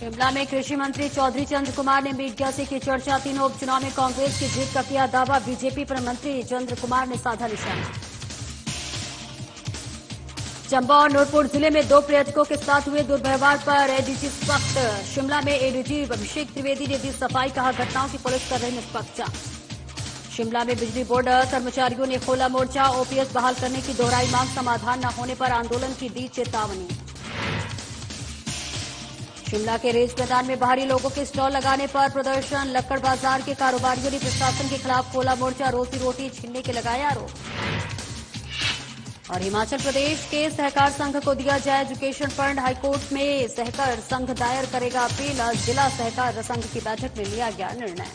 शिमला में कृषि मंत्री चौधरी चंद्र कुमार ने मीडिया से की चर्चा। तीनों उपचुनाव में कांग्रेस की जीत का किया दावा। बीजेपी पर मंत्री चंद्र कुमार ने साधा निशाना। चंबा और नूरपुर जिले में 2 पर्यटकों के साथ हुए दुर्व्यवहार पर एडीजी सख्त। शिमला में एडीजी अभिषेक त्रिवेदी ने दी सफाई, कहा घटनाओं की पुलिस कर रही निष्पक्ष जांच। शिमला में बिजली बोर्ड कर्मचारियों ने खोला मोर्चा। ओपीएस बहाल करने की दोहराई मांग, समाधान न होने पर आंदोलन की दी चेतावनी। शिमला के रेज मैदान में बाहरी लोगों के स्टॉल लगाने पर प्रदर्शन। लक्कड़ बाजार के कारोबारियों ने प्रशासन के खिलाफ खोला मोर्चा। रोजी रोटी छीनने के लगाए आरोप। और हिमाचल प्रदेश के सहकार संघ को दिया जाए एजुकेशन फंड। हाईकोर्ट में सहकार संघ दायर करेगा अपील। आज जिला सहकार संघ की बैठक में लिया गया निर्णय।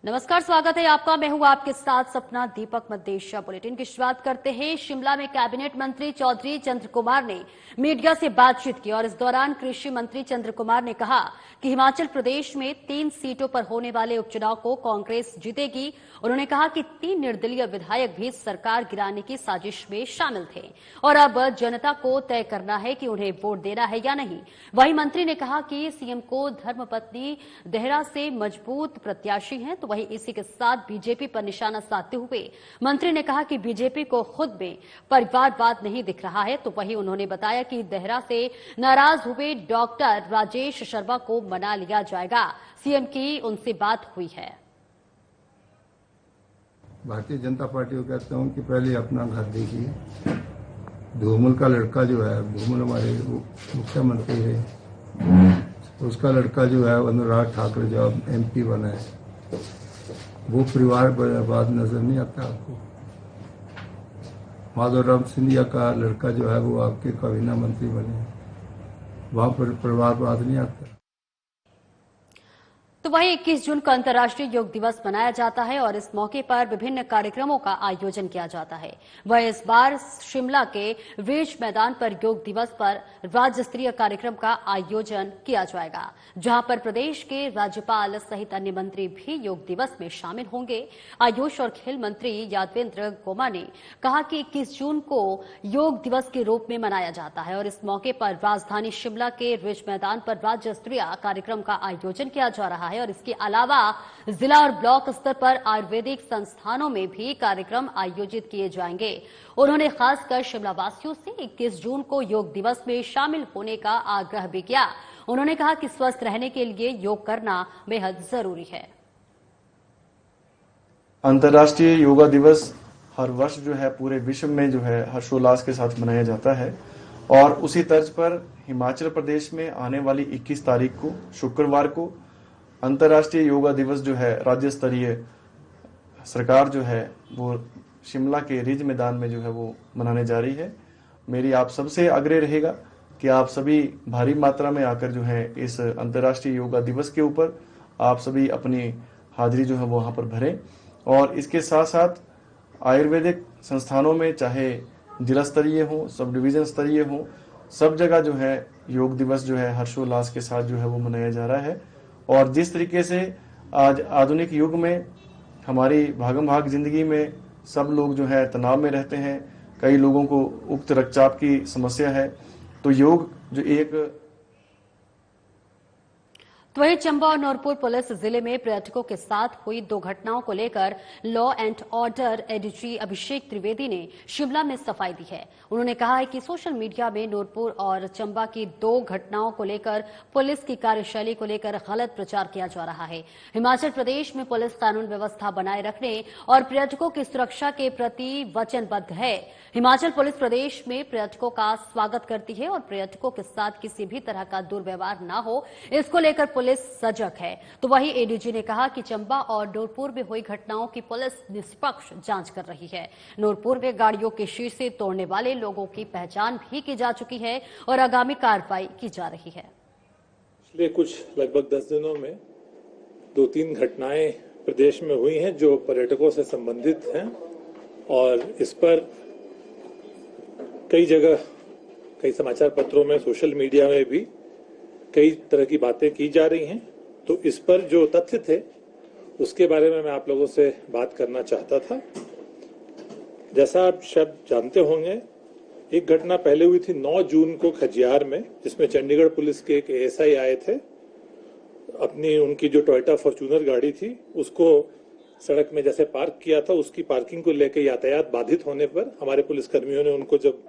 नमस्कार, स्वागत है आपका। मैं हूं आपके साथ सपना। दीपक मदेशिया बुलेटिन की शुरुआत करते हैं। शिमला में कैबिनेट मंत्री चौधरी चंद्र कुमार ने मीडिया से बातचीत की और इस दौरान कृषि मंत्री चंद्र कुमार ने कहा कि हिमाचल प्रदेश में 3 सीटों पर होने वाले उपचुनाव को कांग्रेस जीतेगी। उन्होंने कहा कि 3 निर्दलीय विधायक भी सरकार गिराने की साजिश में शामिल थे और अब जनता को तय करना है कि उन्हें वोट देना है या नहीं। वहीं मंत्री ने कहा कि सीएम को धर्मपत्नी देहरा से मजबूत प्रत्याशी हैं, तो वहीं इसी के साथ बीजेपी पर निशाना साधते हुए मंत्री ने कहा कि बीजेपी को खुद में परिवारवाद नहीं दिख रहा है। तो वहीं उन्होंने बताया कि देहरा से नाराज हुए डॉक्टर राजेश शर्मा को मना लिया जाएगा। सीएम की उनसे बात हुई है। भारतीय जनता पार्टी को कहता हूं कि पहले अपना घर देखिए। धूमल का लड़का जो है, धूमल हमारे मुख्यमंत्री है, उसका लड़का जो है अनुराग ठाकुर जो एमपी बना है, वो परिवार बर्बाद नजर नहीं आता आपको। माधवराम सिंधिया का लड़का जो है वो आपके काबीना मंत्री बने, वहां पर परिवारवाद नहीं आता। तो वहीं 21 जून को अंतर्राष्ट्रीय योग दिवस मनाया जाता है और इस मौके पर विभिन्न कार्यक्रमों का आयोजन किया जाता है। वह इस बार शिमला के रेज मैदान पर योग दिवस पर राज्य स्तरीय कार्यक्रम का आयोजन किया जाएगा, जहां पर प्रदेश के राज्यपाल सहित अन्य मंत्री भी योग दिवस में शामिल होंगे। आयुष और खेल मंत्री यादवेंद्र गोमा ने कहा कि 21 जून को योग दिवस के रूप में मनाया जाता है और इस मौके पर राजधानी शिमला के रेज मैदान पर राज्य स्तरीय कार्यक्रम का आयोजन किया जा रहा है और इसके अलावा जिला और ब्लॉक स्तर पर आयुर्वेदिक संस्थानों में भी कार्यक्रम आयोजित किए जाएंगे। उन्होंने खासकर शिमला वासियों से 21 जून को योग दिवस में शामिल होने का आग्रह भी किया। उन्होंने कहा कि स्वस्थ रहने के लिए योग करना बेहद जरूरी है। अंतर्राष्ट्रीय योगा दिवस हर वर्ष जो है पूरे विश्व में जो है हर्षोल्लास के साथ मनाया जाता है और उसी तर्ज पर हिमाचल प्रदेश में आने वाली 21 तारीख को शुक्रवार को अंतर्राष्ट्रीय योगा दिवस जो है राज्य स्तरीय सरकार जो है वो शिमला के रिज मैदान में जो है वो मनाने जा रही है। मेरी आप सबसे आग्रह रहेगा कि आप सभी भारी मात्रा में आकर जो है इस अंतर्राष्ट्रीय योगा दिवस के ऊपर आप सभी अपनी हाजिरी जो है वो वहाँ पर भरें और इसके साथ साथ आयुर्वेदिक संस्थानों में चाहे जिला स्तरीय हो, सब डिवीजन स्तरीय हो, सब जगह जो है योग दिवस जो है हर्षोल्लास के साथ जो है वो मनाया जा रहा है। और जिस तरीके से आज आधुनिक युग में हमारी भागम भाग जिंदगी में सब लोग जो है तनाव में रहते हैं, कई लोगों को उच्च रक्तचाप की समस्या है, तो योग जो एक तो वहीं चंबा और नूरपुर पुलिस जिले में पर्यटकों के साथ हुई 2 घटनाओं को लेकर लॉ एंड ऑर्डर एडीजी अभिषेक त्रिवेदी ने शिमला में सफाई दी है। उन्होंने कहा है कि सोशल मीडिया में नूरपुर और चंबा की 2 घटनाओं को लेकर पुलिस की कार्यशैली को लेकर गलत प्रचार किया जा रहा है। हिमाचल प्रदेश में पुलिस कानून व्यवस्था बनाए रखने और पर्यटकों की सुरक्षा के प्रति वचनबद्ध है। हिमाचल पुलिस प्रदेश में पर्यटकों का स्वागत करती है और पर्यटकों के साथ किसी भी तरह का दुर्व्यवहार न हो, इसको लेकर पुलिस सजग है। तो वहीं एडीजी ने कहा कि चंबा और नूरपुर में हुई घटनाओं की पुलिस निष्पक्ष जांच कर रही है। नूरपुर में गाड़ियों के शीशे तोड़ने वाले लोगों की पहचान भी की जा चुकी है और आगामी कार्रवाई की जा रही है। पिछले कुछ लगभग 10 दिनों में 2-3 घटनाएं प्रदेश में हुई हैं जो पर्यटकों से संबंधित हैं और इस पर कई जगह, कई समाचार पत्रों में, सोशल मीडिया में भी कई तरह की बातें की जा रही हैं। तो इस पर जो तथ्य थे उसके बारे में मैं आप लोगों से बात करना चाहता था। जैसा आप शब्द जानते होंगे, एक घटना पहले हुई थी 9 जून को खजियार में, जिसमें चंडीगढ़ पुलिस के एक एएसआई आए थे। अपनी उनकी जो टोयोटा फॉर्च्यूनर गाड़ी थी उसको सड़क में जैसे पार्क किया था, उसकी पार्किंग को लेकर यातायात बाधित होने पर हमारे पुलिसकर्मियों ने उनको जब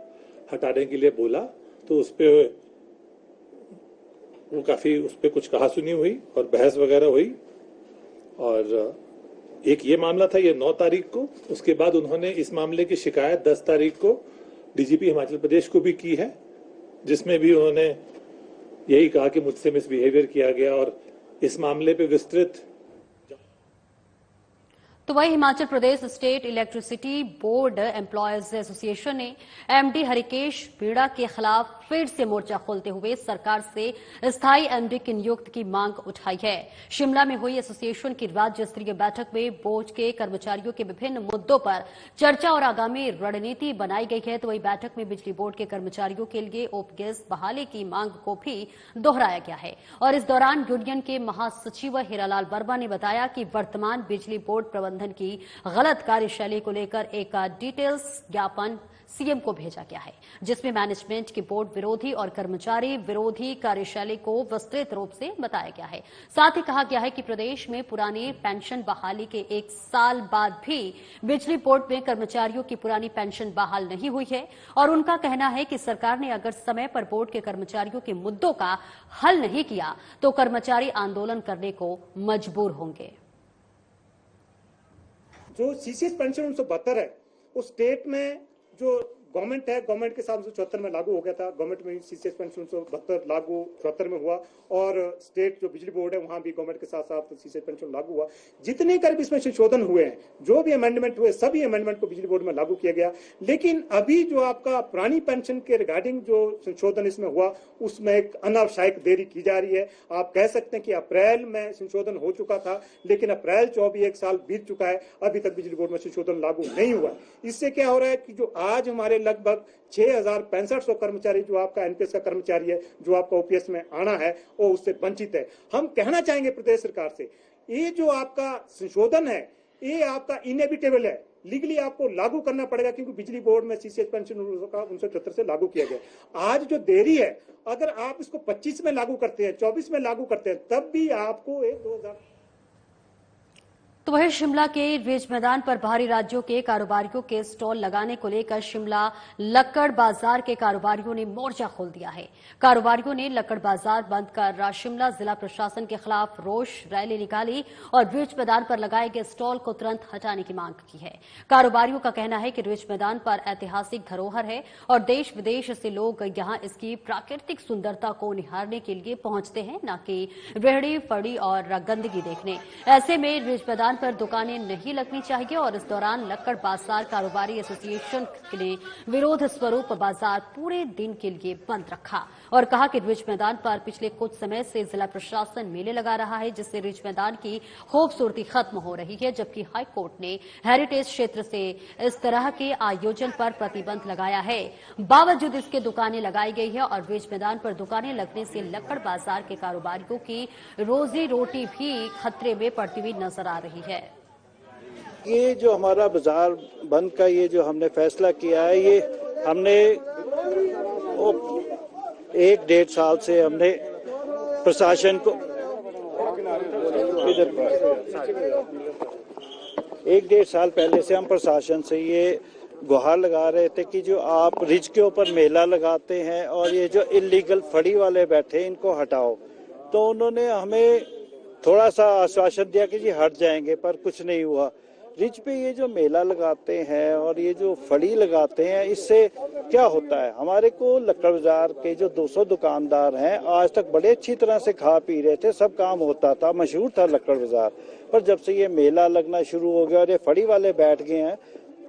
हटाने के लिए बोला तो वो काफी उस पर कुछ कहा सुनी हुई और बहस वगैरह हुई। और एक ये मामला था, ये 9 तारीख को। उसके बाद उन्होंने इस मामले की शिकायत 10 तारीख को डीजीपी हिमाचल प्रदेश को भी की है, जिसमें भी उन्होंने यही कहा कि मुझसे मिसबिहेवियर किया गया और इस मामले पे विस्तृत। तो वही Himachal Pradesh state electricity board employees association ने एमडी हरिकेश मीणा के खिलाफ फिर से मोर्चा खोलते हुए सरकार से स्थायी एमडी की नियुक्ति की मांग उठाई है। शिमला में हुई एसोसिएशन की राज्य स्तरीय बैठक में बोर्ड के कर्मचारियों के विभिन्न मुद्दों पर चर्चा और आगामी रणनीति बनाई गई है। तो वही बैठक में बिजली बोर्ड के कर्मचारियों के लिए ओपगैस बहाली की मांग को भी दोहराया गया है। और इस दौरान यूनियन के महासचिव हीरालाल वर्मा ने बताया कि वर्तमान बिजली बोर्ड प्रबंधन की गलत कार्यशैली को लेकर एक डिटेल्स ज्ञापन सीएम को भेजा गया है, जिसमें मैनेजमेंट की बोर्ड विरोधी और कर्मचारी विरोधी कार्यशैली को विस्तृत रूप से बताया गया है। साथ ही कहा गया है कि प्रदेश में पुरानी पेंशन बहाली के 1 साल बाद भी बिजली बोर्ड में कर्मचारियों की पुरानी पेंशन बहाल नहीं हुई है और उनका कहना है कि सरकार ने अगर समय पर बोर्ड के कर्मचारियों के मुद्दों का हल नहीं किया तो कर्मचारी आंदोलन करने को मजबूर होंगे। जो सीसीएस पेंशन 1972 है, उस स्टेट में जो गवर्नमेंट है, गवर्नमेंट के साथ 1974 में लागू हो गया था। गवर्नमेंट में सीसीएस पेंशन 1972 लागू 74 में हुआ और स्टेट जो बिजली बोर्ड है वहां भी गवर्नमेंट के साथ साथ सीसीएस पेंशन लागू हुआ। जितने कर भी इसमें संशोधन हुए हैं, जो भी अमेंडमेंट हुए, सभी अमेंडमेंट को बिजली बोर्ड में लागू किया गया। लेकिन अभी जो आपका पुरानी पेंशन के रिगार्डिंग जो संशोधन इसमें हुआ, उसमें एक अनावश्यक देरी की जा रही है। आप कह सकते हैं कि अप्रैल में संशोधन हो चुका था, लेकिन अप्रैल 24 1 साल बीत चुका है, अभी तक बिजली बोर्ड में संशोधन लागू नहीं हुआ। इससे क्या हो रहा है कि जो आज हमारे लगभग 6,6500 कर्मचारी जो आपका एनपीएस का कर्मचारी है, जो आपका ओपीएस में आना है, वो उससे वंचित है। हम कहना चाहेंगे प्रदेश सरकार से, ये जो आपका संशोधन है ये आपका इनएविटेबल है, लीगली आपको लागू करना पड़ेगा, क्योंकि बिजली बोर्ड में सीसीएस पेंशन 1974 से लागू किया गया। आज जो देरी है, अगर आप इसको 25 में लागू करते हैं, 24 में लागू करते हैं, तब भी आपको 2000। तो वही शिमला के रिज मैदान पर बाहरी राज्यों के कारोबारियों के स्टॉल लगाने को लेकर शिमला लक्कड़ बाजार के कारोबारियों ने मोर्चा खोल दिया है। कारोबारियों ने लक्कड़ बाजार बंद कर शिमला जिला प्रशासन के खिलाफ रोष रैली निकाली और रिज मैदान पर लगाए गए स्टॉल को तुरंत हटाने की मांग की है। कारोबारियों का कहना है कि रिज मैदान पर ऐतिहासिक धरोहर है और देश विदेश से लोग यहां इसकी प्राकृतिक सुंदरता को निहारने के लिए पहुंचते हैं, न कि रेहड़ी फड़ी और गंदगी देखने। ऐसे में रिज मैदान पर दुकानें नहीं लगनी चाहिए और इस दौरान लक्कड़ बाजार कारोबारी एसोसिएशन ने विरोध स्वरूप बाजार पूरे दिन के लिए बंद रखा और कहा कि रिज मैदान पर पिछले कुछ समय से जिला प्रशासन मेले लगा रहा है, जिससे रिज मैदान की खूबसूरती खत्म हो रही है। जबकि हाईकोर्ट ने हेरिटेज क्षेत्र से इस तरह के आयोजन पर प्रतिबंध लगाया है, बावजूद इसके दुकानें लगाई गई है और रिज मैदान पर दुकानें लगने से लक्कड़ बाजार के कारोबारियों की रोजी रोटी भी खतरे में पड़ती हुई नजर आ रही है। ये जो हमारा बाजार बंद का ये जो हमने फैसला किया है, ये हमने 1-1.5 साल से हमने प्रशासन को 1-1.5 साल पहले से हम प्रशासन से ये गुहार लगा रहे थे कि जो आप रिज के ऊपर मेला लगाते हैं और ये जो इलीगल फड़ी वाले बैठे इनको हटाओ। तो उन्होंने हमें थोड़ा सा आश्वासन दिया कि जी हट जाएंगे, पर कुछ नहीं हुआ। रिज पे ये जो मेला लगाते हैं और ये जो फड़ी लगाते हैं, इससे क्या होता है, हमारे को लक्कड़ बाजार के जो 200 दुकानदार हैं आज तक बड़े अच्छी तरह से खा पी रहे थे, सब काम होता था, मशहूर था लक्कड़ बाजार। पर जब से ये मेला लगना शुरू हो गया और ये फड़ी वाले बैठ गए हैं,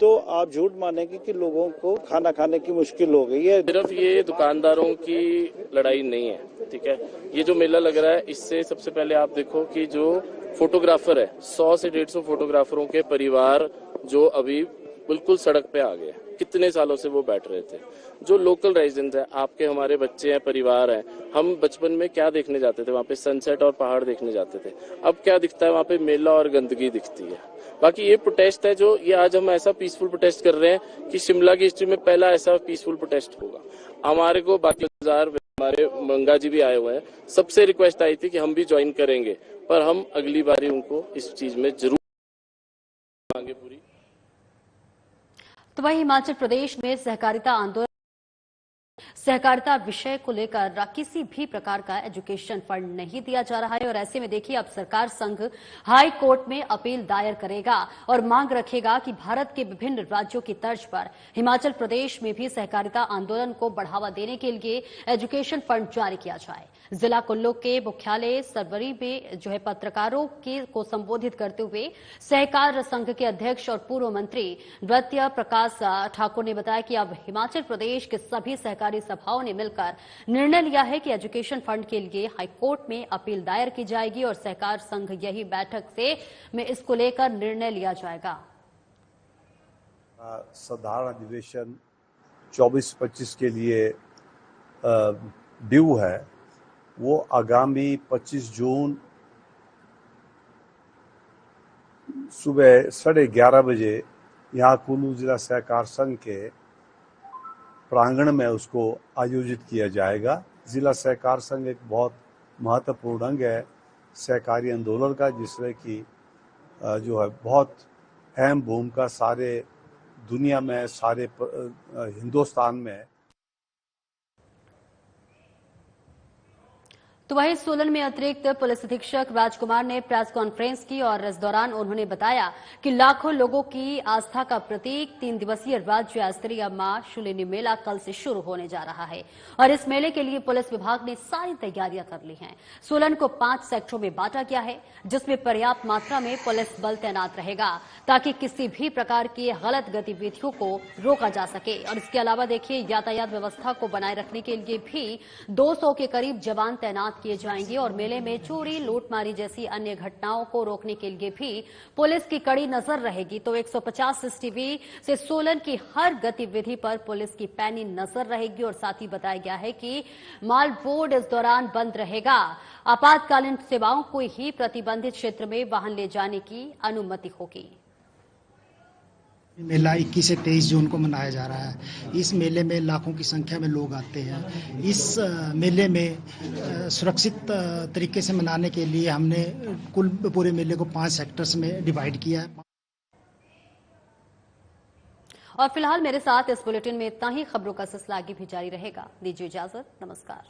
तो आप झूठ मानेंगे कि लोगों को खाना खाने की मुश्किल हो गई है। सिर्फ ये दुकानदारों की लड़ाई नहीं है, ठीक है। ये जो मेला लग रहा है, इससे सबसे पहले आप देखो कि जो फोटोग्राफर है, 100 से 150 फोटोग्राफरों के परिवार जो अभी बिल्कुल सड़क पे आ गए। कितने सालों से वो बैठ रहे थे। जो लोकल रेजिडेंट्स हैं, आपके हमारे बच्चे हैं, परिवार हैं, हम बचपन में क्या देखने जाते थे, वहाँ पे सनसेट और पहाड़ देखने जाते थे। अब क्या दिखता है, वहाँ पे मेला और गंदगी दिखती है। बाकी ये प्रोटेस्ट है जो ये आज हम ऐसा पीसफुल प्रोटेस्ट कर रहे हैं कि शिमला की हिस्ट्री में पहला ऐसा पीसफुल प्रोटेस्ट होगा। हमारे को बाकी हमारे मंगा जी भी आए हुए हैं, सबसे रिक्वेस्ट आई थी कि हम भी ज्वाइन करेंगे, पर हम अगली बारी उनको इस चीज में जरूर मांगे पूरी। तो वहीं हिमाचल प्रदेश में सहकारिता विषय को लेकर किसी भी प्रकार का एजुकेशन फंड नहीं दिया जा रहा है और ऐसे में देखिए अब सरकार संघ हाई कोर्ट में अपील दायर करेगा और मांग रखेगा कि भारत के विभिन्न राज्यों की तर्ज पर हिमाचल प्रदेश में भी सहकारिता आंदोलन को बढ़ावा देने के लिए एजुकेशन फंड जारी किया जाए। जिला कुल्लू के मुख्यालय सरवरी में जो है पत्रकारों को संबोधित करते हुए सहकार संघ के अध्यक्ष और पूर्व मंत्री नृत्य प्रकाश ठाकुर ने बताया कि अब हिमाचल प्रदेश के सभी सहकारी सभाओं ने मिलकर निर्णय लिया है कि एजुकेशन फंड के लिए हाईकोर्ट में अपील दायर की जाएगी और सहकार संघ यही बैठक में इसको लेकर निर्णय लिया जाएगा। साधारण अधिवेशन 24-25 के लिए ड्यू है, वो आगामी 25 जून सुबह 11:30 बजे यहाँ कुल्लू जिला सहकार संघ के प्रांगण में उसको आयोजित किया जाएगा। जिला सहकार संघ एक बहुत महत्वपूर्ण अंग है सहकारी आंदोलन का, जिसमें कि जो है बहुत अहम भूमिका सारे दुनिया में, सारे हिंदुस्तान में। तो वहीं सोलन में अतिरिक्त पुलिस अधीक्षक राजकुमार ने प्रेस कॉन्फ्रेंस की और इस दौरान उन्होंने बताया कि लाखों लोगों की आस्था का प्रतीक 3 दिवसीय राज्य स्तरीय मां शूलिनी मेला कल से शुरू होने जा रहा है और इस मेले के लिए पुलिस विभाग ने सारी तैयारियां कर ली हैं। सोलन को 5 सेक्टरों में बांटा गया है, जिसमें पर्याप्त मात्रा में पुलिस बल तैनात रहेगा ताकि किसी भी प्रकार की गलत गतिविधियों को रोका जा सके। और इसके अलावा देखिए यातायात व्यवस्था को बनाए रखने के लिए भी 200 के करीब जवान तैनात किए जाएंगे और मेले में चोरी, लूटमारी जैसी अन्य घटनाओं को रोकने के लिए भी पुलिस की कड़ी नजर रहेगी। तो 150 सीसीटीवी से सोलन की हर गतिविधि पर पुलिस की पैनी नजर रहेगी और साथ ही बताया गया है कि माल बोर्ड इस दौरान बंद रहेगा। आपातकालीन सेवाओं को ही प्रतिबंधित क्षेत्र में वाहन ले जाने की अनुमति होगी। मेला 21 से 23 जून को मनाया जा रहा है। इस मेले में लाखों की संख्या में लोग आते हैं। इस मेले में सुरक्षित तरीके से मनाने के लिए हमने कुल पूरे मेले को 5 सेक्टर्स में डिवाइड किया है। और फिलहाल मेरे साथ इस बुलेटिन में इतना ही। खबरों का सिलसिला आगे भी जारी रहेगा। दीजिए इजाजत, नमस्कार।